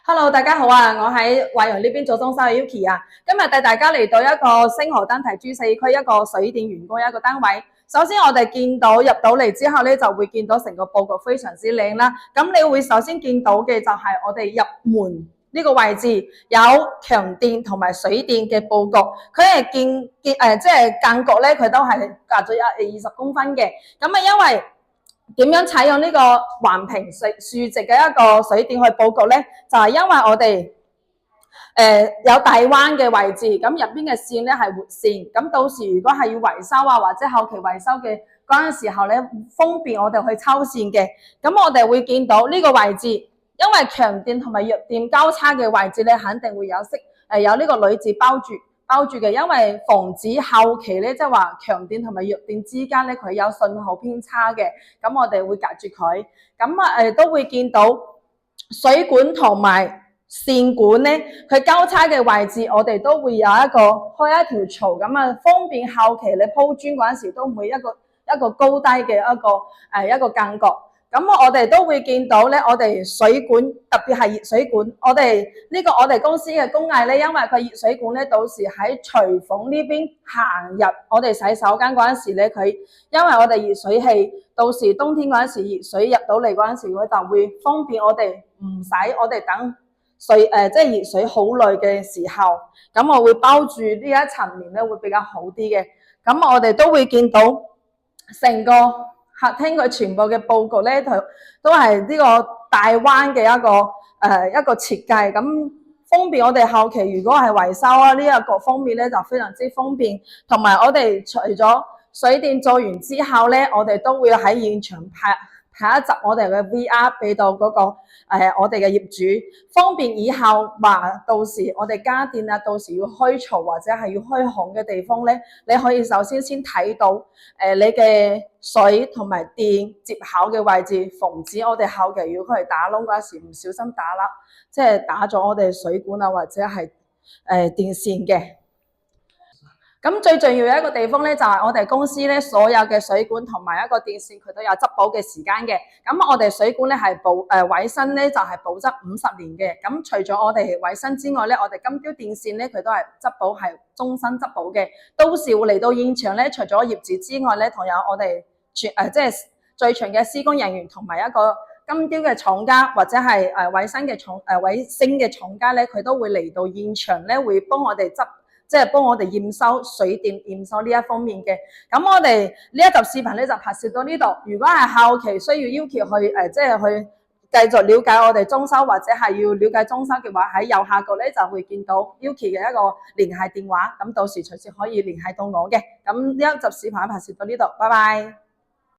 Hello，大家好啊！我喺惠陽呢邊做裝修嘅 Yuki 啊，今日帶大家嚟到一個星河丹提 G4區一個水電員工一個單位。首先我哋見到入到嚟之後咧，就會見到成個佈局非常之靚啦。咁你會首先見到嘅就係我哋入門呢個位置有強電同埋水電嘅佈局，佢係即係間隔咧，佢都係隔咗20公分嘅。咁啊，因為點樣採用呢個橫平豎直嘅一個水電去佈局咧？就係因為我哋有大彎嘅位置，咁入邊嘅線咧係活線，咁到時如果係要維修啊或者後期維修嘅嗰陣時候咧，方便我哋去抽線嘅。咁我哋會見到呢個位置，因為強電同埋弱電交叉嘅位置咧，肯定會有呢個鋁字包住嘅，因為防止後期咧，即係話強電同埋弱電之間咧，佢有信號偏差嘅，咁我哋會隔住佢。咁都會見到水管同埋線管咧，佢交叉嘅位置，我哋都會有開一條槽，咁啊方便後期你鋪磚嗰陣時都唔會一個高低嘅一個間隔。咁我哋都會見到咧，我哋水管特別係熱水管，我哋公司嘅工藝咧，因為佢熱水管咧，到時喺廚房呢邊行入我哋洗手間嗰陣時咧，佢因為我哋熱水器，到時冬天嗰陣時熱水入到嚟嗰陣時，佢就會方便我哋唔使我哋等即係熱水好耐嘅時候，咁我會包住呢一層面咧，會比較好啲嘅。咁我哋都會見到成個客廳佢全部嘅佈局咧，都係呢個大彎嘅一個設計，咁方便我哋後期如果係維修啊呢一個方面咧就非常之方便。同埋我哋除咗水電做完之後咧，我哋都會喺現場拍一集我哋嘅 VR 俾到嗰個我哋嘅業主，方便以後話到時我哋家電啊，到時要開槽或者係要開孔嘅地方咧，你可以首先睇到你嘅水同埋電接口嘅位置，防止我哋後期要去打窿嗰時唔小心打甩，即係打咗我哋水管啊或者係電線嘅。咁最重要嘅一個地方咧，就係我哋公司咧所有嘅水管同埋一個電線，佢都有質保嘅時間嘅。咁我哋水管咧係衛生咧就係保質50年嘅。咁除咗我哋衛生之外咧，我哋金雕電線咧佢都係質保係終身質保嘅。到時會嚟到現場咧，除咗業主之外咧，同有我哋即係最長嘅施工人員同埋一個金雕嘅廠家或者係衛星嘅廠家咧，佢都會嚟到現場咧，會幫我哋即係幫我哋驗收水電驗收呢一方面嘅。咁我哋呢一集視頻咧就拍攝到呢度。如果係後期需要要求去即係去繼續了解我哋裝修或者係要了解裝修嘅話，喺右下角咧就會見到 Yuki 嘅一個聯繫電話。咁到時隨時可以聯繫到我嘅。咁呢一集視頻拍攝到呢度，拜拜。